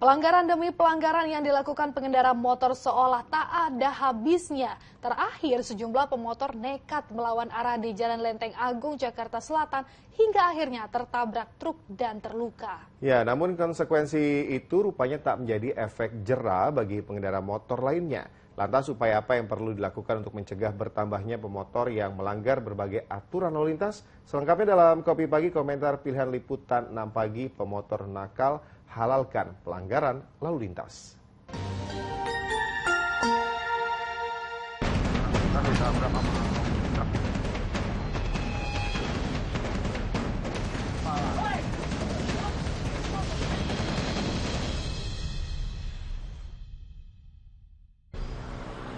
Pelanggaran demi pelanggaran yang dilakukan pengendara motor seolah tak ada habisnya. Terakhir, sejumlah pemotor nekat melawan arah di Jalan Lenteng Agung, Jakarta Selatan hingga akhirnya tertabrak truk dan terluka. Ya, namun konsekuensi itu rupanya tak menjadi efek jera bagi pengendara motor lainnya. Lantas upaya apa yang perlu dilakukan untuk mencegah bertambahnya pemotor yang melanggar berbagai aturan lalu lintas? Selengkapnya dalam Kopi Pagi, komentar pilihan liputan 6 pagi, pemotor nakal halalkan pelanggaran lalu lintas.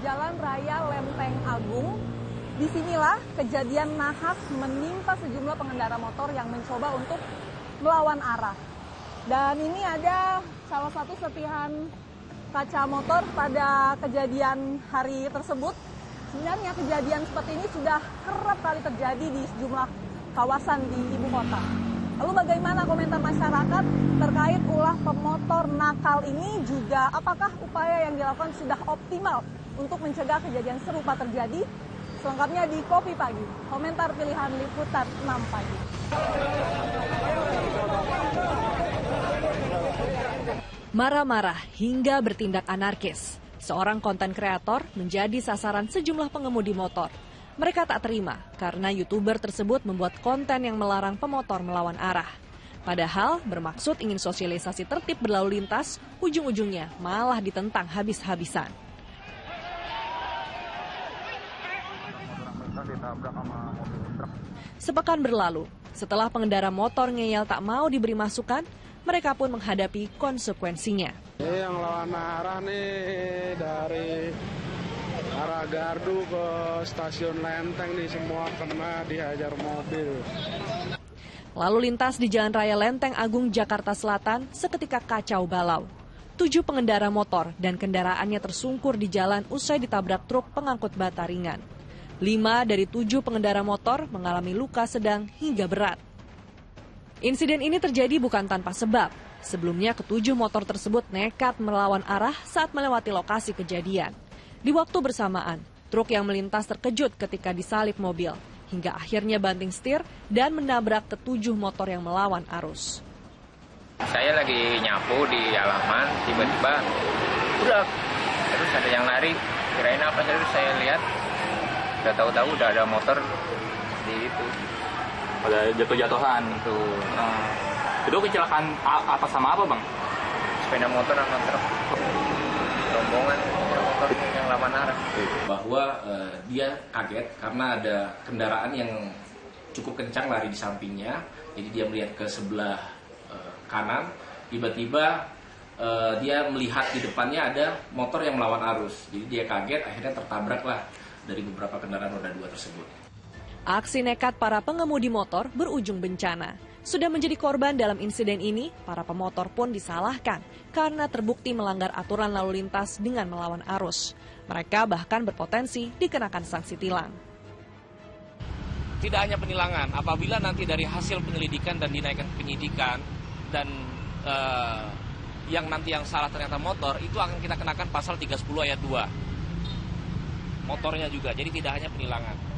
Jalan Raya Lenteng Agung, disinilah kejadian nahas menimpa sejumlah pengendara motor yang mencoba untuk melawan arah. Dan ini ada salah satu serpihan kaca motor pada kejadian hari tersebut. Sebenarnya kejadian seperti ini sudah kerap kali terjadi di sejumlah kawasan di ibu kota. Lalu bagaimana komentar masyarakat terkait ulah pemotor nakal ini, juga apakah upaya yang dilakukan sudah optimal untuk mencegah kejadian serupa terjadi? Selengkapnya di Kopi Pagi, komentar pilihan liputan 6 pagi. Marah-marah hingga bertindak anarkis, seorang konten kreator menjadi sasaran sejumlah pengemudi motor. Mereka tak terima karena YouTuber tersebut membuat konten yang melarang pemotor melawan arah. Padahal bermaksud ingin sosialisasi tertib berlalu lintas, ujung-ujungnya malah ditentang habis-habisan. Sepekan berlalu, setelah pengendara motor ngeyel tak mau diberi masukan, mereka pun menghadapi konsekuensinya. Yang lawan arah nih dari arah Gardu ke stasiun Lenteng nih semua kena dihajar mobil. Lalu lintas di Jalan Raya Lenteng Agung, Jakarta Selatan seketika kacau balau. 7 pengendara motor dan kendaraannya tersungkur di jalan usai ditabrak truk pengangkut bata ringan. 5 dari 7 pengendara motor mengalami luka sedang hingga berat. Insiden ini terjadi bukan tanpa sebab. Sebelumnya ke-7 motor tersebut nekat melawan arah saat melewati lokasi kejadian. Di waktu bersamaan, truk yang melintas terkejut ketika disalip mobil, hingga akhirnya banting setir dan menabrak ke-7 motor yang melawan arus. Saya lagi nyapu di halaman, tiba-tiba udah, terus ada yang lari, kirain apa, terus saya lihat, udah tahu-tahu udah ada motor di itu. Ada jatuh-jatuhan tuh. Itu kecelakaan atas sama apa, Bang? Sepeda motor sama truk. Rombongan motor yang lawan arah. Bahwa dia kaget karena ada kendaraan yang cukup kencang lari di sampingnya. Jadi dia melihat ke sebelah kanan. Tiba-tiba dia melihat di depannya ada motor yang melawan arus. Jadi dia kaget, akhirnya tertabraklah dari beberapa kendaraan roda 2 tersebut. Aksi nekat para pengemudi motor berujung bencana. Sudah menjadi korban dalam insiden ini, para pemotor pun disalahkan karena terbukti melanggar aturan lalu lintas dengan melawan arus. Mereka bahkan berpotensi dikenakan sanksi tilang. Tidak hanya penilangan, apabila nanti dari hasil penyelidikan dan dinaikkan penyidikan dan yang nanti yang salah ternyata motor, itu akan kita kenakan pasal 310 ayat 2. Motornya juga, jadi tidak hanya penilangan.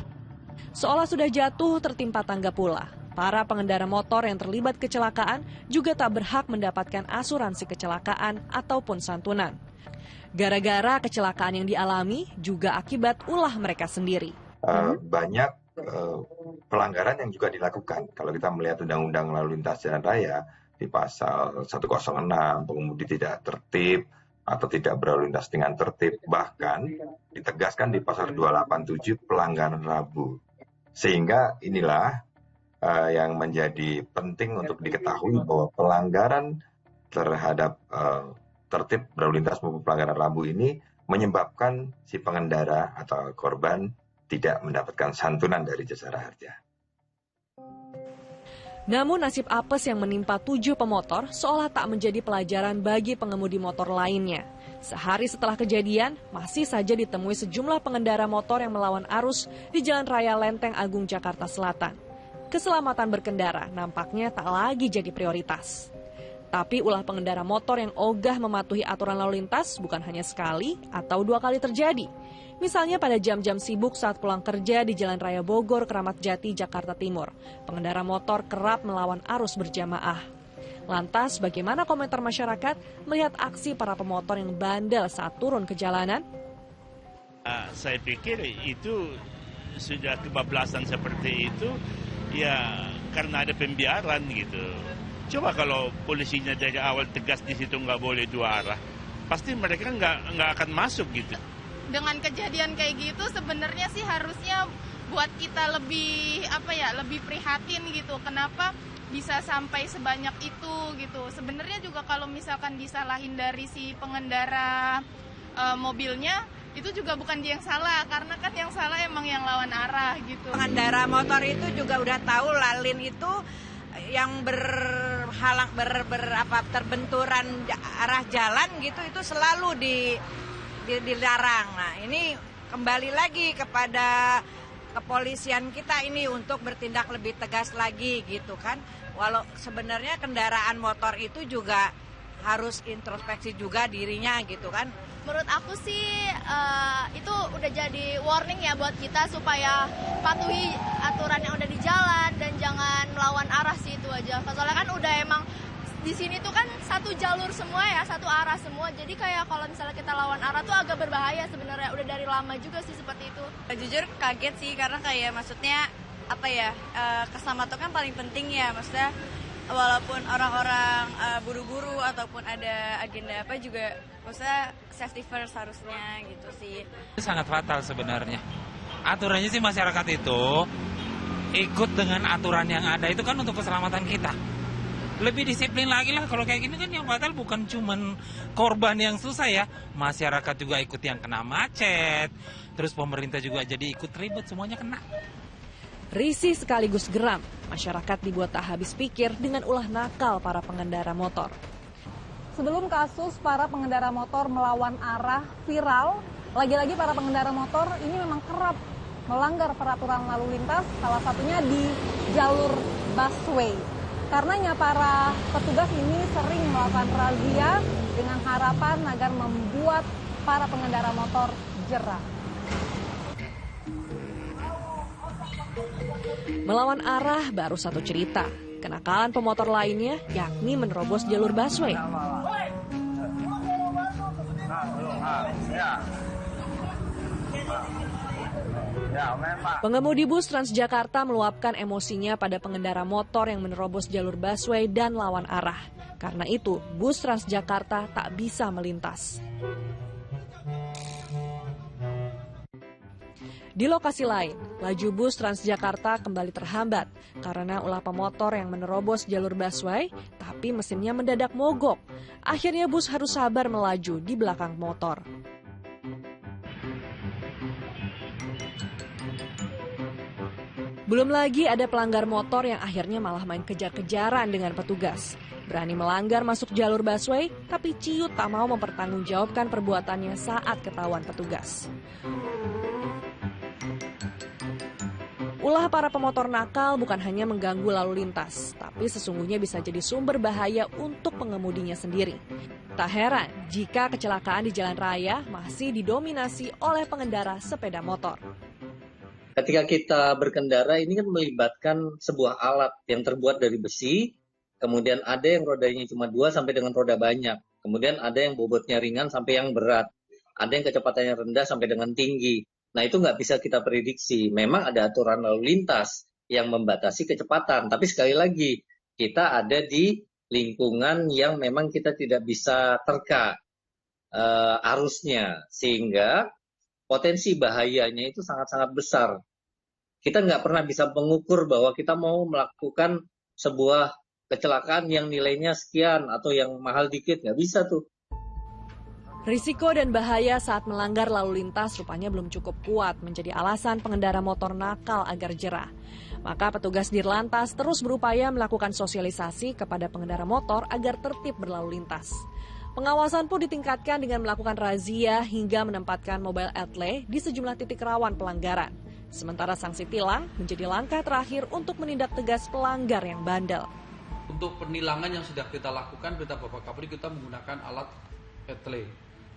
Seolah sudah jatuh tertimpa tangga pula. Para pengendara motor yang terlibat kecelakaan juga tak berhak mendapatkan asuransi kecelakaan ataupun santunan. Gara-gara kecelakaan yang dialami juga akibat ulah mereka sendiri. Banyak pelanggaran yang juga dilakukan. Kalau kita melihat Undang-Undang Lalu Lintas Jalan Raya di pasal 106, pengemudi tidak tertib atau tidak berlalu lintas dengan tertib, bahkan ditegaskan di pasal 287 pelanggaran rabu. Sehingga inilah yang menjadi penting untuk diketahui bahwa pelanggaran terhadap tertib berlalu lintas maupun pelanggaran rabu ini menyebabkan si pengendara atau korban tidak mendapatkan santunan dari jasara harja. Namun nasib apes yang menimpa 7 pemotor seolah tak menjadi pelajaran bagi pengemudi motor lainnya. Sehari setelah kejadian, masih saja ditemui sejumlah pengendara motor yang melawan arus di Jalan Raya Lenteng Agung, Jakarta Selatan. Keselamatan berkendara nampaknya tak lagi jadi prioritas. Tapi ulah pengendara motor yang ogah mematuhi aturan lalu lintas bukan hanya sekali atau 2 kali terjadi. Misalnya pada jam-jam sibuk saat pulang kerja di Jalan Raya Bogor, Kramat Jati, Jakarta Timur. Pengendara motor kerap melawan arus berjamaah. Lantas bagaimana komentar masyarakat melihat aksi para pemotor yang bandel saat turun ke jalanan? Saya pikir itu sudah kebablasan seperti itu ya karena ada pembiaran gitu. Coba kalau polisinya dari awal tegas di situ nggak boleh 2 arah, pasti mereka nggak akan masuk gitu. Dengan kejadian kayak gitu sebenarnya sih harusnya buat kita lebih lebih prihatin gitu. Kenapa bisa sampai sebanyak itu gitu? Sebenarnya juga kalau misalkan disalahin dari si pengendara mobilnya, itu juga bukan dia yang salah, karena kan yang salah emang yang lawan arah gitu. Pengendara motor itu juga udah tahu lalin itu yang terbenturan arah jalan gitu itu selalu dilarang. Nah, ini kembali lagi kepada kepolisian kita ini untuk bertindak lebih tegas lagi gitu kan. Walau sebenarnya kendaraan motor itu juga harus introspeksi juga dirinya gitu kan. Menurut aku sih itu udah jadi warning ya buat kita supaya patuhi aturan yang udah di jalan dan jangan melawan arah sih, itu aja. Soalnya kan udah emang di sini tuh kan satu jalur semua ya, satu arah semua. Jadi kayak kalau misalnya kita lawan arah tuh agak berbahaya sebenarnya. Udah dari lama juga sih seperti itu. Jujur kaget sih karena kayak maksudnya keselamatan kan paling penting ya, maksudnya walaupun orang-orang buru-buru ataupun ada agenda apa juga, maksudnya safety first harusnya gitu sih. Sangat fatal sebenarnya. Aturannya sih masyarakat itu ikut dengan aturan yang ada itu kan untuk keselamatan kita. Lebih disiplin lagi lah, kalau kayak gini kan yang fatal bukan cuman korban yang susah ya, masyarakat juga ikut yang kena macet, terus pemerintah juga jadi ikut ribet, semuanya kena. Risih sekaligus geram, masyarakat dibuat tak habis pikir dengan ulah nakal para pengendara motor. Sebelum kasus para pengendara motor melawan arah viral, lagi-lagi para pengendara motor ini memang kerap melanggar peraturan lalu lintas, salah satunya di jalur busway. Karenanya para petugas ini sering melakukan razia dengan harapan agar membuat para pengendara motor jera. Melawan arah baru satu cerita. Kenakalan pemotor lainnya yakni menerobos jalur busway. Pengemudi bus Transjakarta meluapkan emosinya pada pengendara motor yang menerobos jalur busway dan lawan arah. Karena itu, bus Transjakarta tak bisa melintas. Di lokasi lain, laju bus Transjakarta kembali terhambat karena ulah pemotor yang menerobos jalur busway, tapi mesinnya mendadak mogok. Akhirnya bus harus sabar melaju di belakang motor. Belum lagi ada pelanggar motor yang akhirnya malah main kejar-kejaran dengan petugas. Berani melanggar masuk jalur busway, tapi ciut tak mau mempertanggungjawabkan perbuatannya saat ketahuan petugas. Ulah para pemotor nakal bukan hanya mengganggu lalu lintas, tapi sesungguhnya bisa jadi sumber bahaya untuk pengemudinya sendiri. Tak heran jika kecelakaan di jalan raya masih didominasi oleh pengendara sepeda motor. Ketika kita berkendara ini kan melibatkan sebuah alat yang terbuat dari besi, kemudian ada yang rodanya cuma 2 sampai dengan roda banyak, kemudian ada yang bobotnya ringan sampai yang berat, ada yang kecepatannya rendah sampai dengan tinggi. Nah itu nggak bisa kita prediksi. Memang ada aturan lalu lintas yang membatasi kecepatan. Tapi sekali lagi, kita ada di lingkungan yang memang kita tidak bisa terka arusnya. Sehingga potensi bahayanya itu sangat-sangat besar. Kita nggak pernah bisa mengukur bahwa kita mau melakukan sebuah kecelakaan yang nilainya sekian atau yang mahal dikit. Nggak bisa tuh. Risiko dan bahaya saat melanggar lalu lintas rupanya belum cukup kuat menjadi alasan pengendara motor nakal agar jera. Maka petugas Dirlantas terus berupaya melakukan sosialisasi kepada pengendara motor agar tertib berlalu lintas. Pengawasan pun ditingkatkan dengan melakukan razia hingga menempatkan mobile etle di sejumlah titik rawan pelanggaran. Sementara sanksi tilang menjadi langkah terakhir untuk menindak tegas pelanggar yang bandel. Untuk penilangan yang sudah kita lakukan, perintah Bapak Kapolri, kita menggunakan alat etle.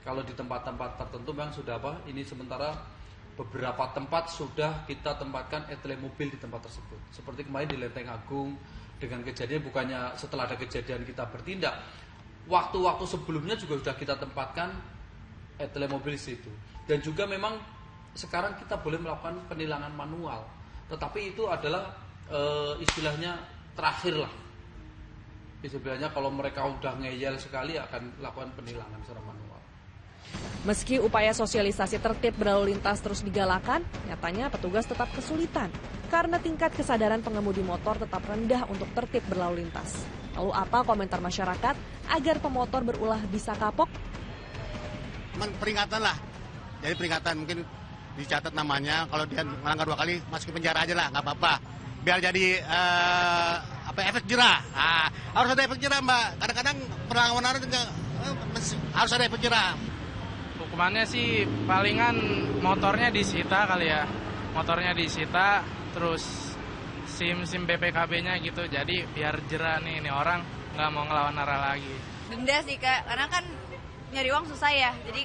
Kalau di tempat-tempat tertentu memang sudah ini sementara beberapa tempat sudah kita tempatkan etle mobil di tempat tersebut. Seperti kemarin di Lenteng Agung, dengan kejadian bukannya setelah ada kejadian kita bertindak, waktu-waktu sebelumnya juga sudah kita tempatkan etle mobil di situ. Dan juga memang sekarang kita boleh melakukan penilangan manual, tetapi itu adalah istilahnya terakhir lah. Istilahnya kalau mereka udah ngeyel sekali akan lakukan penilangan secara manual. Meski upaya sosialisasi tertib berlalu lintas terus digalakan, nyatanya petugas tetap kesulitan karena tingkat kesadaran pengemudi motor tetap rendah untuk tertib berlalu lintas. Lalu apa komentar masyarakat agar pemotor berulah bisa kapok? Peringatan lah, jadi peringatan mungkin dicatat namanya, kalau dia melanggar 2 kali masuk ke penjara aja lah, nggak apa-apa. Biar jadi efek jerah. Harus ada efek jerah, Mbak. Kadang-kadang perlawanan juga harus ada efek jerah. Hukumannya sih palingan motornya disita kali ya. Motornya disita, terus SIM BPKB-nya gitu. Jadi biar jerah nih orang nggak mau ngelawan arah lagi. Denda sih Kak, karena kan nyari uang susah ya. Jadi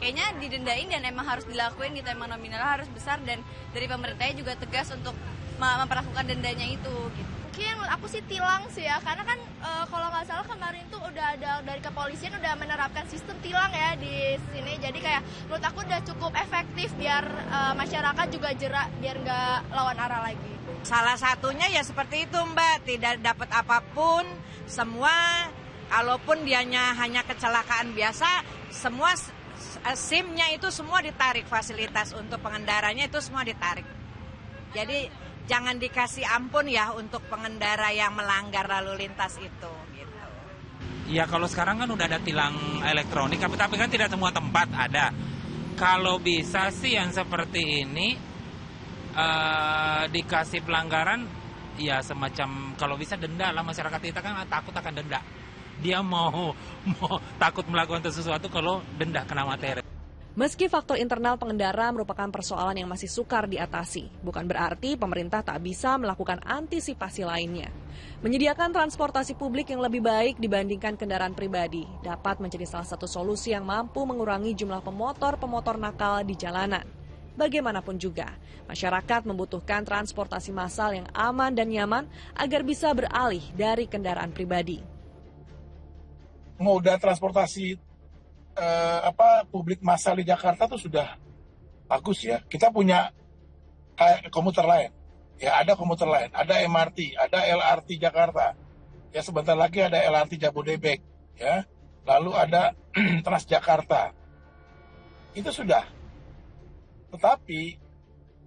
kayaknya didendain dan emang harus dilakuin gitu. Emang nominalnya harus besar dan dari pemerintahnya juga tegas untuk memperlakukan dendanya itu gitu. Mungkin aku sih tilang sih ya, karena kan kalau nggak salah kemarin tuh udah ada dari kepolisian udah menerapkan sistem tilang ya di sini. Jadi kayak menurut aku udah cukup efektif biar masyarakat juga jerak, biar nggak lawan arah lagi. Salah satunya ya seperti itu Mbak, tidak dapat apapun, semua kalaupun dianya hanya kecelakaan biasa, semua SIM-nya itu semua ditarik, fasilitas untuk pengendaranya itu semua ditarik. Jadi jangan dikasih ampun ya untuk pengendara yang melanggar lalu lintas itu gitu. Ya kalau sekarang kan udah ada tilang elektronik, tapi kan tidak semua tempat ada. Kalau bisa sih yang seperti ini dikasih pelanggaran, ya semacam kalau bisa denda lah, masyarakat kita kan takut akan denda. Dia mau takut melakukan sesuatu kalau denda kena materi. Meski faktor internal pengendara merupakan persoalan yang masih sukar diatasi, bukan berarti pemerintah tak bisa melakukan antisipasi lainnya. Menyediakan transportasi publik yang lebih baik dibandingkan kendaraan pribadi dapat menjadi salah satu solusi yang mampu mengurangi jumlah pemotor nakal di jalanan. Bagaimanapun juga, masyarakat membutuhkan transportasi massal yang aman dan nyaman agar bisa beralih dari kendaraan pribadi. Moda transportasi publik massal di Jakarta tuh sudah bagus ya. Kita punya komuter lain. Ya ada komuter lain, ada MRT, ada LRT Jakarta. Ya sebentar lagi ada LRT Jabodebek, ya. Lalu ada Transjakarta. Itu sudah. Tetapi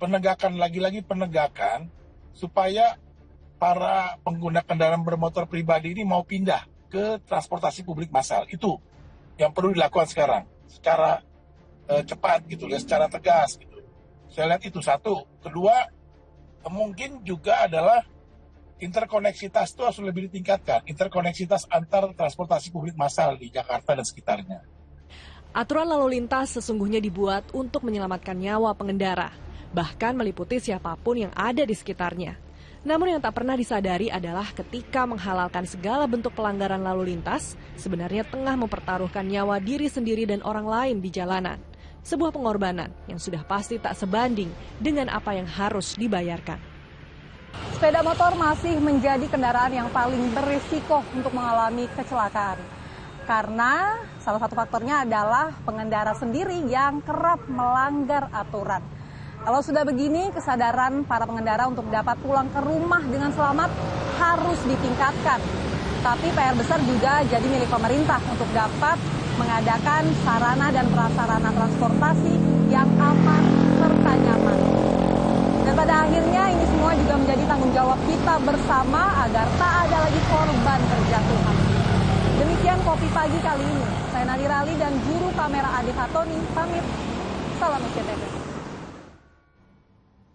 penegakan lagi-lagi penegakan supaya para pengguna kendaraan bermotor pribadi ini mau pindah ke transportasi publik massal. Itu yang perlu dilakukan sekarang secara cepat gitu ya, secara tegas gitu. Saya lihat itu satu. Kedua, mungkin juga adalah interkoneksitas itu harus lebih ditingkatkan. Interkoneksitas antar transportasi publik massal di Jakarta dan sekitarnya. Aturan lalu lintas sesungguhnya dibuat untuk menyelamatkan nyawa pengendara, bahkan meliputi siapapun yang ada di sekitarnya. Namun yang tak pernah disadari adalah ketika menghalalkan segala bentuk pelanggaran lalu lintas, sebenarnya tengah mempertaruhkan nyawa diri sendiri dan orang lain di jalanan. Sebuah pengorbanan yang sudah pasti tak sebanding dengan apa yang harus dibayarkan. Sepeda motor masih menjadi kendaraan yang paling berisiko untuk mengalami kecelakaan. Karena salah satu faktornya adalah pengendara sendiri yang kerap melanggar aturan. Kalau sudah begini, kesadaran para pengendara untuk dapat pulang ke rumah dengan selamat harus ditingkatkan. Tapi PR besar juga jadi milik pemerintah untuk dapat mengadakan sarana dan prasarana transportasi yang aman serta nyaman. Dan pada akhirnya ini semua juga menjadi tanggung jawab kita bersama agar tak ada lagi korban berjatuhan. Demikian Kopi Pagi kali ini. Saya Nadira Ali dan juru kamera Adi Fatoni pamit. Salam SCTV.